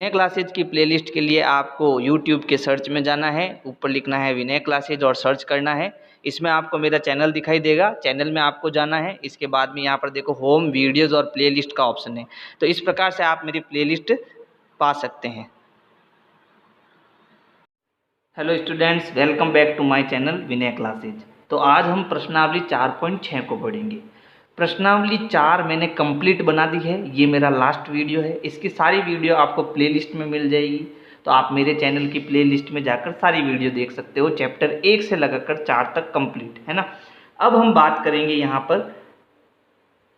विनय classes की playlist के लिए आपको YouTube के सर्च में जाना है, ऊपर लिखना है विनय क्लासेज और सर्च करना है। इसमें आपको मेरा चैनल दिखाई देगा, चैनल में आपको जाना है। इसके बाद में यहाँ पर देखो होम वीडियोज़ और प्लेलिस्ट का ऑप्शन है, तो इस प्रकार से आप मेरी प्लेलिस्ट पा सकते हैं। Hello students, welcome back to my channel Vinay classes. तो आज हम प्रश्नावली 4.6 को पढ़ेंगे। प्रश्नावली 4 मैंने कंप्लीट बना दी है, ये मेरा लास्ट वीडियो है। इसकी सारी वीडियो आपको प्लेलिस्ट में मिल जाएगी, तो आप मेरे चैनल की प्लेलिस्ट में जाकर सारी वीडियो देख सकते हो। चैप्टर 1 से लगाकर 4 तक कंप्लीट है ना। अब हम बात करेंगे यहाँ पर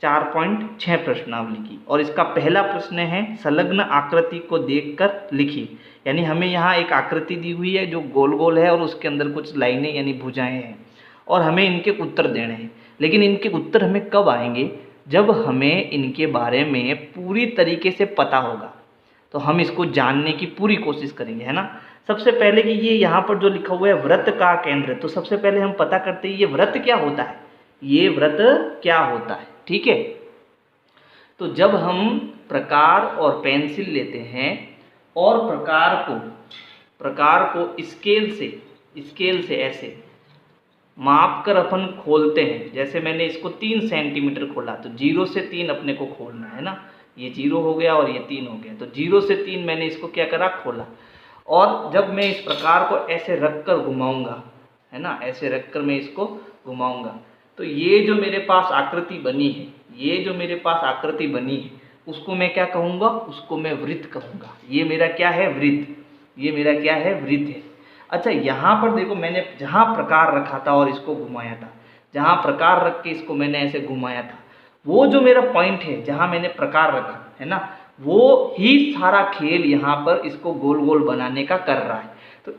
4.6 प्रश्नावली की, और इसका पहला प्रश्न है संलग्न आकृति को देखकर लिखिए। यानी हमें यहाँ एक आकृति दी हुई है जो गोल गोल है और उसके अंदर कुछ लाइनें यानी भुजाएं हैं, और हमें इनके उत्तर देने हैं। लेकिन इनके उत्तर हमें कब आएंगे? जब हमें इनके बारे में पूरी तरीके से पता होगा, तो हम इसको जानने की पूरी कोशिश करेंगे, है ना। सबसे पहले कि ये यहाँ पर जो लिखा हुआ है व्रत का केंद्र, तो सबसे पहले हम पता करते हैं ये व्रत क्या होता है। ये व्रत क्या होता है, ठीक है। तो जब हम प्रकार और पेंसिल लेते हैं और प्रकार को स्केल से ऐसे माप कर अपन खोलते हैं। जैसे मैंने इसको 3 सेंटीमीटर खोला, तो 0 से 3 अपने को खोलना है ना। ये 0 हो गया और ये 3 हो गया, तो 0 से 3 मैंने इसको क्या करा, खोला। और जब मैं इस प्रकार को ऐसे रख कर घुमाऊँगा, है ना, ऐसे रख कर मैं इसको घुमाऊँगा, तो ये जो मेरे पास आकृति बनी है, उसको मैं क्या कहूँगा, उसको मैं वृत्त कहूँगा। ये मेरा क्या है, वृत्त। ये मेरा क्या है, वृत्त है। अच्छा, यहाँ पर देखो, मैंने जहाँ प्रकार रखा था और इसको घुमाया था, जहाँ प्रकार रख के इसको मैंने ऐसे घुमाया था, वो जो मेरा पॉइंट है जहाँ मैंने प्रकार रखा है ना, वो ही सारा खेल यहाँ पर इसको गोल गोल बनाने का कर रहा है। तो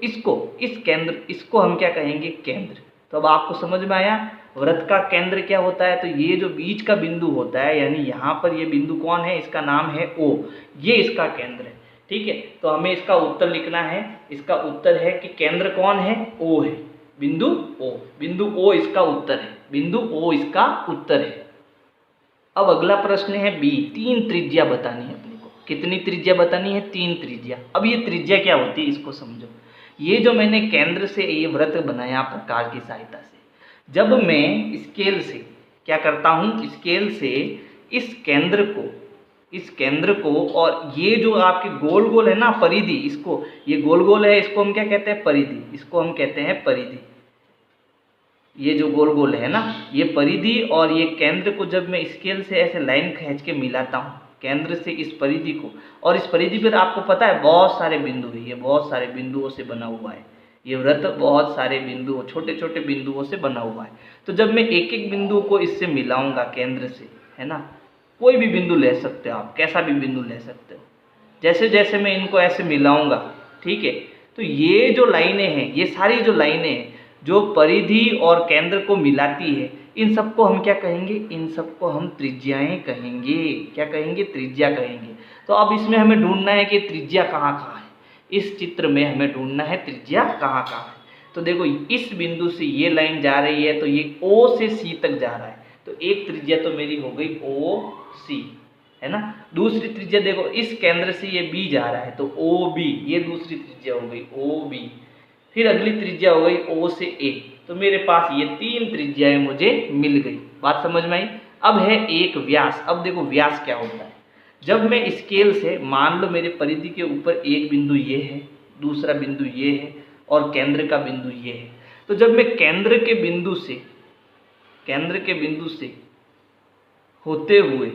इसको हम क्या कहेंगे, केंद्र। तो अब आपको समझ में आया व्रत का केंद्र क्या होता है। तो ये जो बीच का बिंदु होता है, यानी यहाँ पर ये बिंदु कौन है, इसका नाम है O, ये इसका केंद्र है, ठीक है। तो हमें इसका उत्तर लिखना है। इसका उत्तर है कि केंद्र कौन है, O है, बिंदु O इसका उत्तर है, बिंदु O इसका उत्तर है। अब अगला प्रश्न है B, 3 त्रिज्या बतानी है अपने को। कितनी त्रिज्या बतानी है, 3 त्रिज्या। अब ये त्रिज्या क्या होती है इसको समझो। ये जो मैंने केंद्र से ये वृत्त बनाया प्रकार की सहायता से, जब मैं स्केल से क्या करता हूँ, स्केल से इस केंद्र को और ये जो आपके गोल गोल है ना परिधि, इसको, ये गोल गोल है, इसको हम क्या कहते हैं, परिधि। इसको हम कहते हैं परिधि। ये जो गोल गोल है ना, ये परिधि, और ये केंद्र को जब मैं स्केल से ऐसे लाइन खींच के मिलाता हूँ केंद्र से इस परिधि को, और इस परिधि पर आपको पता है बहुत सारे बिंदु है, ये बहुत सारे बिंदुओं से बना हुआ है। ये वृत्त बहुत सारे बिंदुओं, छोटे छोटे बिंदुओं से बना हुआ है। तो जब मैं एक एक बिंदु को इससे मिलाऊंगा केंद्र से, है ना, कोई भी बिंदु ले सकते हो आप, कैसा भी बिंदु ले सकते हो। जैसे जैसे मैं इनको ऐसे मिलाऊंगा, ठीक है, तो ये जो लाइनें हैं, ये सारी जो लाइनें हैं जो परिधि और केंद्र को मिलाती है, इन सबको हम क्या कहेंगे, इन सबको हम त्रिज्याएं कहेंगे। क्या कहेंगे, त्रिज्या कहेंगे। तो अब इसमें हमें ढूंढना है कि त्रिज्या कहाँ कहाँ है। इस चित्र में हमें ढूंढना है त्रिज्या कहाँ कहाँ है। तो देखो, इस बिंदु से ये लाइन जा रही है, तो ये O से C तक जा रहा है, तो एक त्रिज्या तो मेरी हो गई OC, है ना। दूसरी त्रिज्या देखो, इस केंद्र से ये B जा रहा है, तो OB, ये दूसरी त्रिज्या हो गई OB। फिर अगली त्रिज्या हो गई O से A। तो मेरे पास ये 3 त्रिज्याएं मुझे मिल गई। बात समझ में आई। अब है एक व्यास। अब देखो व्यास क्या होता है। जब मैं स्केल से, मान लो मेरे परिधि के ऊपर एक बिंदु ये है, दूसरा बिंदु ये है, और केंद्र का बिंदु ये है, तो जब मैं केंद्र के बिंदु से होते हुए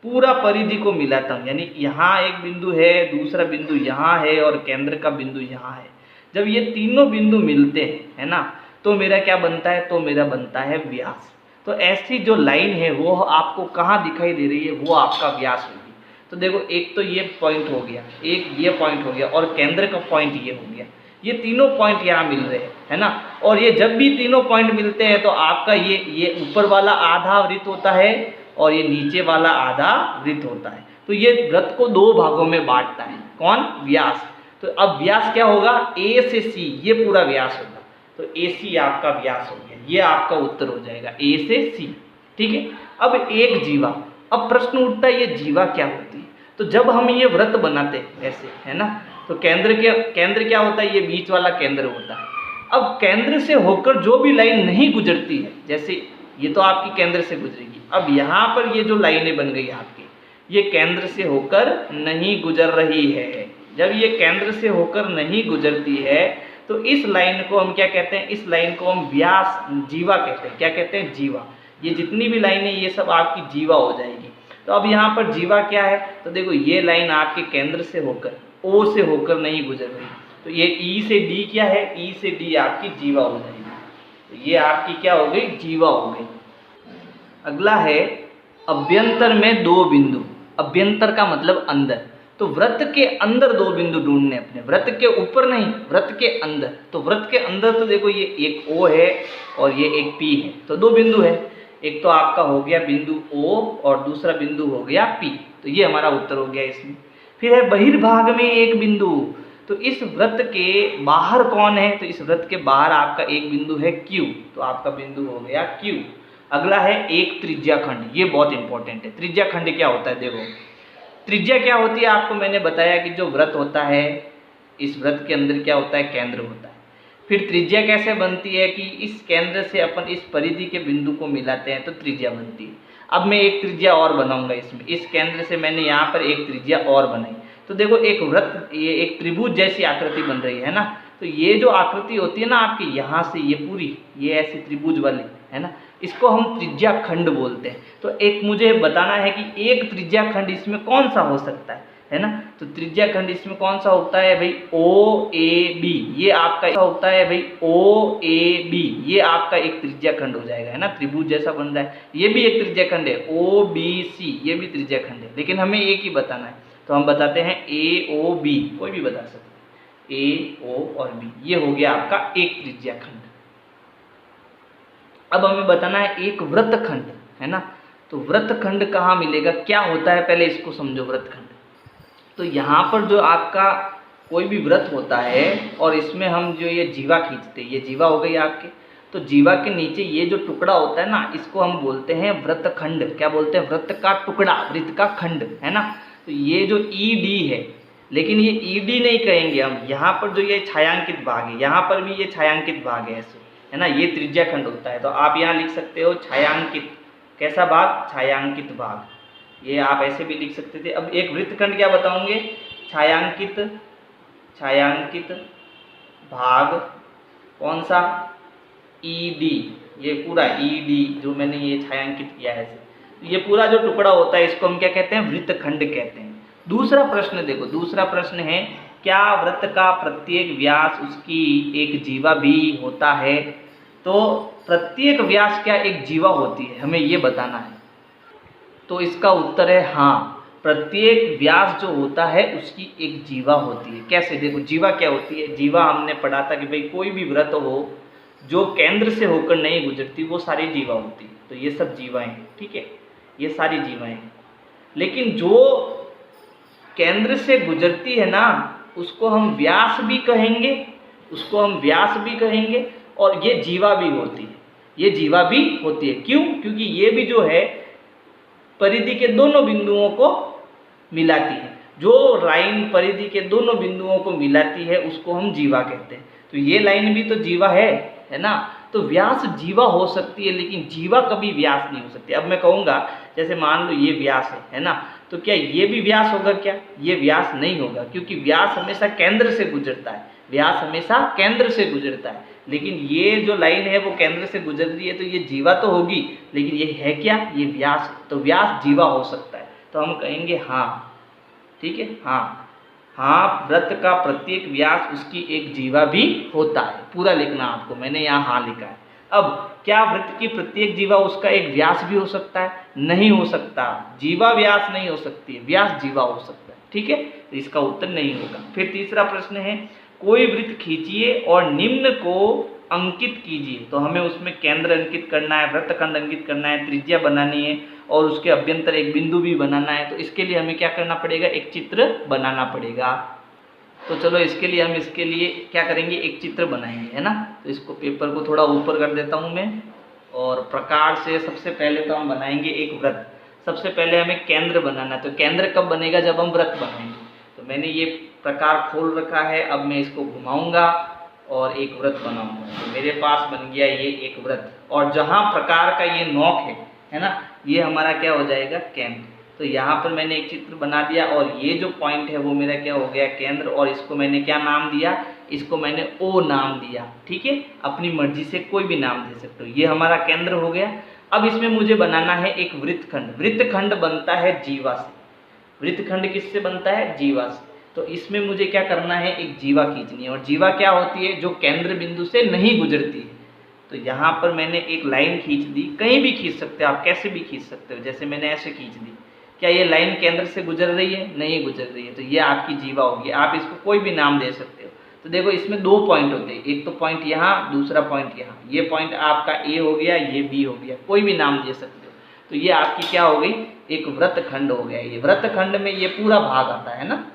पूरा परिधि को मिलाता हूँ, यानी यहाँ एक बिंदु है, दूसरा बिंदु यहाँ है, और केंद्र का बिंदु यहाँ है, जब ये तीनों बिंदु मिलते हैं, है ना, तो मेरा क्या बनता है, तो मेरा बनता है व्यास। तो ऐसी जो लाइन है वो आपको कहाँ दिखाई दे रही है, वो आपका व्यास होगी। तो देखो, एक तो ये पॉइंट हो गया, एक ये पॉइंट हो गया, और केंद्र का पॉइंट ये हो गया। ये तीनों पॉइंट यहाँ मिल रहे हैं, है ना। और ये जब भी तीनों पॉइंट मिलते हैं, तो आपका ये ऊपर वाला आधा वृत्त होता है और ये नीचे वाला आधा वृत्त होता है। तो ये वृत्त को 2 भागों में बांटता है, कौन, व्यास। तो अब व्यास क्या होगा, A से C, ये पूरा व्यास होगा। तो AC आपका व्यास हो गया, ये आपका उत्तर हो जाएगा A से C, ठीक है। अब एक जीवा। अब प्रश्न उठता है, ये जीवा क्या होती है। तो जब हम ये वृत्त बनाते हैं ऐसे, है ना, तो केंद्र क्या होता है, ये बीच वाला केंद्र होता है। अब केंद्र से होकर जो भी लाइन नहीं गुजरती है, जैसे ये तो आपकी केंद्र से गुजरेगी, अब यहाँ पर ये जो लाइनें बन गई आपकी, ये केंद्र से होकर नहीं गुजर रही है। जब ये केंद्र से होकर नहीं गुजरती है तो इस लाइन को हम क्या कहते हैं, इस लाइन को हम व्यास जीवा कहते हैं। क्या कहते हैं, जीवा। ये जितनी भी लाइनें ये सब आपकी जीवा हो जाएगी। तो अब यहाँ पर जीवा क्या है, तो देखो ये लाइन आपके केंद्र से होकर ओ से होकर नहीं गुजर रही, तो ये ई से डी क्या है, ई से डी आपकी जीवा हो जाएगी। तो ये आपकी क्या हो गई, जीवा हो गई। अगला है अभ्यंतर में दो बिंदु। अभ्यंतर का मतलब अंदर, तो वृत्त के अंदर दो बिंदु ढूंढने अपने, वृत्त के ऊपर नहीं, वृत्त के अंदर। तो वृत्त के अंदर तो देखो ये एक O है और ये एक P है, तो दो बिंदु है। एक तो आपका हो गया बिंदु O और दूसरा बिंदु हो गया P, तो ये हमारा उत्तर हो गया इसमें। फिर है बहिर्भाग में एक बिंदु, तो इस वृत्त के बाहर कौन है, तो इस वृत्त के बाहर आपका एक बिंदु है Q, तो आपका बिंदु हो गया Q। अगला है एक त्रिज्या खंड, ये बहुत इंपॉर्टेंट है। त्रिज्या खंड क्या होता है, देखो त्रिज्या क्या होती है, आपको मैंने बताया कि जो वृत्त होता है, इस वृत्त के अंदर क्या होता है, केंद्र होता है। फिर त्रिज्या कैसे बनती है कि इस केंद्र से अपन इस परिधि के बिंदु को मिलाते हैं तो त्रिज्या बनती है। अब मैं एक त्रिज्या और बनाऊंगा इसमें, इस केंद्र से मैंने यहाँ पर एक त्रिज्या और बनाई, तो देखो एक वृत्त, ये एक त्रिभुज जैसी आकृति बन रही है ना। तो ये जो आकृति होती है ना आपकी, यहाँ से ये पूरी, ये ऐसी त्रिभुज वाली है ना, इसको हम त्रिज्या खंड बोलते हैं। तो एक मुझे बताना है कि एक त्रिज्या खंड इसमें कौन सा हो सकता है ना। तो त्रिज्या खंड इसमें कौन सा होता है भाई, ओ ए बी, ये आपका होता है भाई ओ ए बी, ये आपका एक त्रिज्या खंड हो जाएगा, है ना, त्रिभुज जैसा बन रहा है। ये भी एक त्रिज्या खंड है, ओ बी सी, ये भी त्रिज्या खंड है, लेकिन हमें एक ही बताना है, तो हम बताते हैं ए ओ बी, कोई भी बता सकते हैं, ए ओ और बी, ये हो गया आपका एक त्रिज्या खंड। अब हमें बताना है एक वृत्तखंड, है ना। तो वृत्तखंड कहाँ मिलेगा, क्या होता है, पहले इसको समझो वृत्तखंड। तो यहाँ पर जो आपका कोई भी वृत्त होता है और इसमें हम जो ये जीवा खींचते हैं, ये जीवा हो गई आपके, तो जीवा के नीचे ये जो टुकड़ा होता है ना, इसको हम बोलते हैं वृत्तखंड। क्या बोलते हैं, वृत्त का टुकड़ा, वृत्त का खंड, है ना। तो ये जो ई डी है, लेकिन ये ई डी नहीं कहेंगे हम, यहाँ पर जो ये छायांकित भाग है, यहाँ पर भी ये छायांकित भाग है ऐसे, है ना, ये त्रिज्या खंड होता है। तो आप यहाँ लिख सकते हो छायांकित, कैसा भाग, छायांकित भाग, ये आप ऐसे भी लिख सकते थे। अब एक वृत्तखंड क्या बताओगे, छायांकित, छायांकित भाग कौन सा, ई डी, ये पूरा ई डी जो मैंने ये छायांकित किया है, ये पूरा जो टुकड़ा होता है इसको हम क्या कहते हैं, वृत्तखंड कहते हैं। दूसरा प्रश्न देखो, दूसरा प्रश्न है, क्या वृत्त का प्रत्येक व्यास उसकी एक जीवा भी होता है। तो प्रत्येक व्यास क्या एक जीवा होती है, हमें ये बताना है। तो इसका उत्तर है हाँ, प्रत्येक व्यास जो होता है उसकी एक जीवा होती है। कैसे, देखो जीवा क्या होती है, जीवा हमने पढ़ा था कि भाई कोई भी वृत्त हो जो केंद्र से होकर नहीं गुजरती वो सारी जीवा होती है। तो ये सब जीवाएं हैं, ठीक है, ये सारी जीवाएं हैं। लेकिन जो केंद्र से गुजरती है ना, उसको हम व्यास भी कहेंगे, उसको हम व्यास भी कहेंगे, और ये जीवा भी होती है, ये जीवा भी होती है। क्यों, क्योंकि ये भी जो है परिधि के दोनों बिंदुओं को मिलाती है। जो लाइन परिधि के दोनों बिंदुओं को मिलाती है उसको हम जीवा कहते हैं। तो ये लाइन भी तो जीवा है ना। तो व्यास जीवा हो सकती है, लेकिन जीवा कभी व्यास नहीं हो सकती। अब मैं कहूँगा जैसे मान लो ये व्यास है ना, तो क्या ये भी व्यास होगा, क्या ये व्यास नहीं होगा, क्योंकि व्यास हमेशा केंद्र से गुजरता है, व्यास हमेशा केंद्र से गुजरता है। लेकिन ये जो लाइन है वो केंद्र से गुजर रही है, तो ये जीवा तो होगी, लेकिन ये है क्या, ये व्यास। तो व्यास जीवा हो सकता है, तो हम कहेंगे हाँ, ठीक है, हाँ हाँ, वृत्त का प्रत्येक व्यास उसकी एक जीवा भी होता है। पूरा लिखना आपको, मैंने यहाँ हाँ लिखा है। अब क्या वृत्त की प्रत्येक जीवा उसका एक व्यास भी हो सकता है, नहीं हो सकता। जीवा व्यास नहीं हो सकती है, व्यास जीवा हो सकता है, ठीक है, तो इसका उत्तर नहीं होगा। फिर तीसरा प्रश्न है, कोई वृत्त खींचिए और निम्न को अंकित कीजिए। तो हमें उसमें केंद्र अंकित करना है, वृत्तखंड अंकित करना है, त्रिज्या बनानी है और उसके अभ्यंतर एक बिंदु भी बनाना है। तो इसके लिए हमें क्या करना पड़ेगा, एक चित्र बनाना पड़ेगा। तो चलो इसके लिए हम इसके लिए क्या करेंगे, एक चित्र बनाएंगे, है ना। तो इसको पेपर को थोड़ा ऊपर कर देता हूँ मैं, और प्रकार से सबसे पहले तो हम बनाएंगे एक वृत्त। सबसे पहले हमें केंद्र बनाना है। तो केंद्र कब बनेगा? जब हम वृत्त बनाएंगे। तो मैंने ये प्रकार खोल रखा है, अब मैं इसको घुमाऊंगा और एक वृत्त बनाऊंगा। तो मेरे पास बन गया ये एक वृत्त, और जहाँ प्रकार का ये नोक है ना, ये हमारा क्या हो जाएगा? केंद्र। तो यहाँ पर मैंने एक चित्र बना दिया, और ये जो पॉइंट है वो मेरा क्या हो गया? केंद्र। और इसको मैंने क्या नाम दिया? इसको मैंने ओ नाम दिया। ठीक है, अपनी मर्जी से कोई भी नाम दे सकते हो। ये हमारा केंद्र हो गया। अब इसमें मुझे बनाना है एक वृत्तखंड। वृत्तखंड बनता है जीवा से। वृत्तखंड किससे बनता है? जीवा से। तो इसमें मुझे क्या करना है? एक जीवा खींचनी है। और जीवा क्या होती है? जो केंद्र बिंदु से नहीं गुजरती है। तो यहाँ पर मैंने एक लाइन खींच दी। कहीं भी खींच सकते हो आप, कैसे भी खींच सकते हो। जैसे मैंने ऐसे खींच दी, क्या ये लाइन केंद्र से गुजर रही है? नहीं गुजर रही है। तो ये आपकी जीवा होगी। आप इसको कोई भी नाम दे सकते हो। तो देखो, इसमें दो पॉइंट होते हैं, एक तो पॉइंट यहाँ, दूसरा पॉइंट यहाँ। ये पॉइंट आपका ए हो गया, ये बी हो गया, कोई भी नाम दे सकते हो। तो ये आपकी क्या हो गई? एक वृत्तखंड हो गया। ये वृत्तखंड में ये पूरा भाग आता है ना,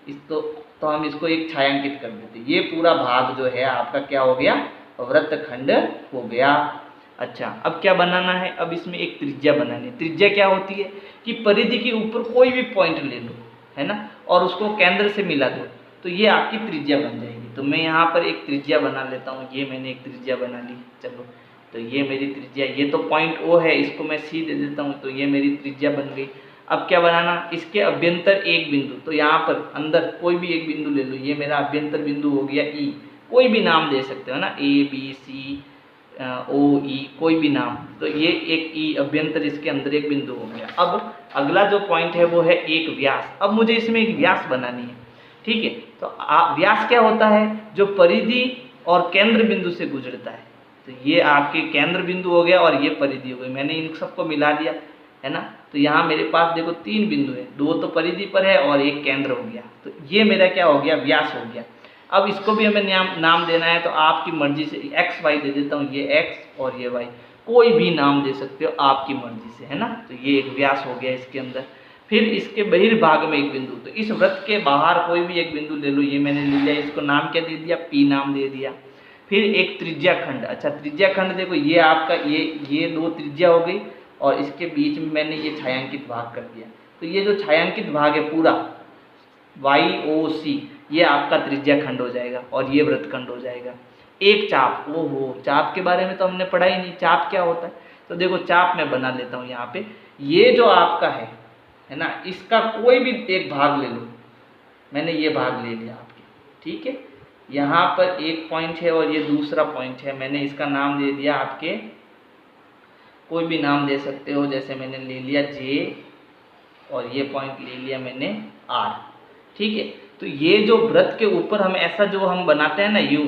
इस तो हम इसको एक छायांकित कर देते। ये पूरा भाग जो है आपका क्या हो गया? वृत्तखंड हो गया। अच्छा, अब क्या बनाना है? अब इसमें एक त्रिज्या बनानी है। त्रिज्या क्या होती है? कि परिधि के ऊपर कोई भी पॉइंट ले लो, है ना, और उसको केंद्र से मिला दो, तो ये आपकी त्रिज्या बन जाएगी। तो मैं यहाँ पर एक त्रिज्या बना लेता हूँ। ये मैंने एक त्रिज्या बना ली। चलो, तो ये मेरी त्रिज्या, ये तो पॉइंट ओ है, इसको मैं सी दे देता हूँ। तो ये मेरी त्रिज्या बन गई। अब क्या बनाना? इसके अभ्यंतर एक बिंदु। तो यहाँ पर अंदर कोई भी एक बिंदु ले लो। ये मेरा अभ्यंतर बिंदु हो गया ई। कोई भी नाम दे सकते हो ना, ए बी सी ओ ई, कोई भी नाम। तो ये एक ई अभ्यंतर, इसके अंदर एक बिंदु हो गया। अब अगला जो पॉइंट है वो है एक व्यास। अब मुझे इसमें एक व्यास बनानी है। ठीक है, तो व्यास क्या होता है? जो परिधि और केंद्र बिंदु से गुजरता है। तो ये आपके केंद्र बिंदु हो गया और ये परिधि हो गई। मैंने इन सबको मिला दिया, है ना। तो यहाँ मेरे पास देखो तीन बिंदु है, दो तो परिधि पर है और एक केंद्र हो गया। तो ये मेरा क्या हो गया? व्यास हो गया। अब इसको भी हमें नाम देना है, तो आपकी मर्जी से एक्स वाई दे देता हूँ। ये एक्स और ये वाई, कोई भी नाम दे सकते हो आपकी मर्जी से, है ना। तो ये एक व्यास हो गया इसके अंदर। फिर इसके बहिर्भाग में एक बिंदु। तो इस वृत्त के बाहर कोई भी एक बिंदु ले लो। ये मैंने ले लिया, इसको नाम क्या दे दिया? पी नाम दे दिया। फिर एक त्रिज्या खंड। अच्छा, त्रिज्या खंड देखो, ये आपका ये दो त्रिज्या हो गई, और इसके बीच में मैंने ये छायांकित भाग कर दिया। तो ये जो छायांकित भाग है पूरा वाई ओ सी, ये आपका त्रिज्या खंड हो जाएगा, और ये वृत्तखंड हो जाएगा। एक चाप, ओहो, चाप के बारे में तो हमने पढ़ा ही नहीं, चाप क्या होता है। तो देखो, चाप मैं बना लेता हूँ यहाँ पे। ये जो आपका है ना, इसका कोई भी एक भाग ले लो। मैंने ये भाग ले लिया आपके, ठीक है। यहाँ पर एक पॉइंट है और ये दूसरा पॉइंट है। मैंने इसका नाम दे दिया आपके, कोई भी नाम दे सकते हो। जैसे मैंने ले लिया जे, और ये पॉइंट ले लिया मैंने आर, ठीक है। तो ये जो वृत्त के ऊपर हम ऐसा जो हम बनाते हैं ना, यूं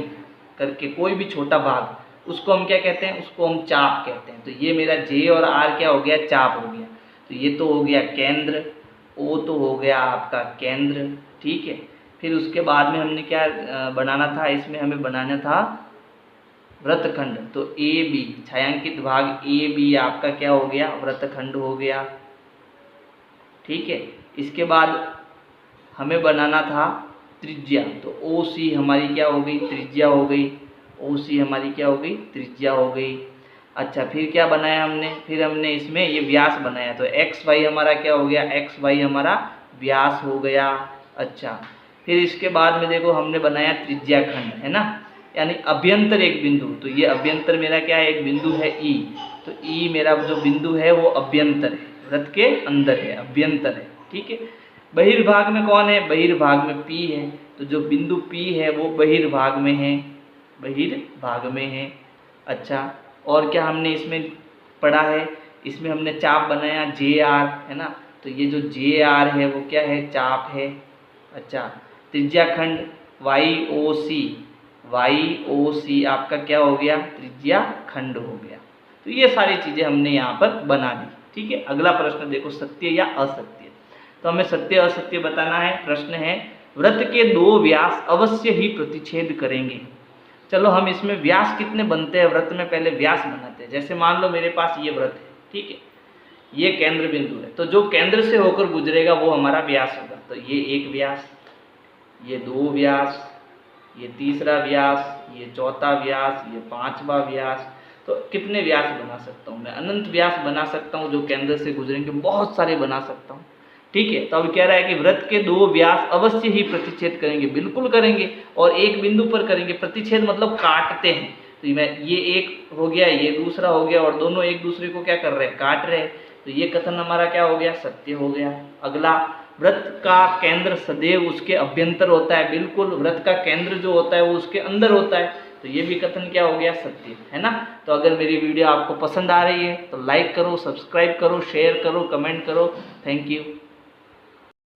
करके कोई भी छोटा भाग, उसको हम क्या कहते हैं? उसको हम चाप कहते हैं। तो ये मेरा जे और आर क्या हो गया? चाप हो गया। तो ये तो हो गया केंद्र, ओ तो हो गया आपका केंद्र, ठीक है। फिर उसके बाद में हमने क्या बनाना था? इसमें हमें बनाना था वृत्तखंड। तो ए बी, छायांकित भाग ए बी आपका क्या हो गया? वृत्तखंड हो गया, ठीक है। इसके बाद हमें बनाना था त्रिज्या। तो ओ सी हमारी क्या हो गई? त्रिज्या हो गई। ओ सी हमारी क्या हो गई? त्रिज्या हो गई। अच्छा, फिर क्या बनाया हमने? फिर हमने इसमें ये व्यास बनाया। तो एक्स वाई हमारा क्या हो गया? एक्स वाई हमारा व्यास हो गया। अच्छा, फिर इसके बाद में देखो हमने बनाया त्रिज्या खंड, है ना, यानी अभ्यंतर एक बिंदु। तो ये अभ्यंतर मेरा क्या है? एक बिंदु है ई। तो ई मेरा जो बिंदु है वो अभ्यंतर है, वृत्त के अंदर है, अभ्यंतर है, ठीक है। बहिर्भाग में कौन है? बहिर्भाग में पी है। तो जो बिंदु पी है वो बहिर्भाग में है, बहिर्भाग में है। अच्छा, और क्या हमने इसमें पढ़ा है? इसमें हमने चाप बनाया जे आर, है ना। तो ये जो जे आर है वो क्या है? चाप है। अच्छा, त्रिज्या खंड वाई ओ सी, वाई ओ सी आपका क्या हो गया? त्रिज्या खंड हो गया। तो ये सारी चीज़ें हमने यहाँ पर बना दी, ठीक है। अगला प्रश्न देखो, सत्य या असत्य। तो हमें सत्य असत्य बताना है। प्रश्न है, वृत्त के दो व्यास अवश्य ही प्रतिच्छेद करेंगे। चलो, हम इसमें व्यास कितने बनते हैं वृत्त में, पहले व्यास बनाते हैं। जैसे मान लो मेरे पास ये वृत्त है, ठीक है, ये केंद्र बिंदु है। तो जो केंद्र से होकर गुजरेगा वो हमारा व्यास होगा। तो ये एक व्यास, ये दो व्यास, ये तीसरा व्यास, ये चौथा व्यास, ये पांचवा व्यास। तो कितने व्यास बना सकता हूँ मैं? अनंत व्यास बना सकता हूँ जो केंद्र से गुजरेंगे, बहुत सारे बना सकता हूँ। ठीक है, तो अभी कह रहा है कि वृत्त के 2 व्यास अवश्य ही प्रतिच्छेद करेंगे, बिल्कुल करेंगे, और एक बिंदु पर करेंगे। प्रतिच्छेद मतलब काटते हैं, तो ये एक हो गया, ये दूसरा हो गया, और दोनों एक दूसरे को क्या कर रहे हैं? काट रहे हैं। तो ये कथन हमारा क्या हो गया? सत्य हो गया। अगला, वृत्त का केंद्र सदैव उसके अभ्यंतर होता है, बिल्कुल वृत्त का केंद्र जो होता है वो उसके अंदर होता है, तो ये भी कथन क्या हो गया? सत्य, है ना। तो अगर मेरी वीडियो आपको पसंद आ रही है तो लाइक करो, सब्सक्राइब करो, शेयर करो, कमेंट करो। Thank you.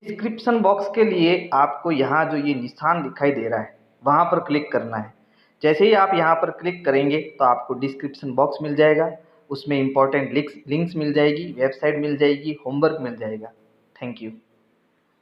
डिस्क्रिप्शन बॉक्स के लिए आपको यहाँ जो ये निशान दिखाई दे रहा है वहाँ पर क्लिक करना है। जैसे ही आप यहाँ पर क्लिक करेंगे तो आपको डिस्क्रिप्शन बॉक्स मिल जाएगा, उसमें इंपॉर्टेंट लिंक्स मिल जाएगी, वेबसाइट मिल जाएगी, होमवर्क मिल जाएगा। Thank you.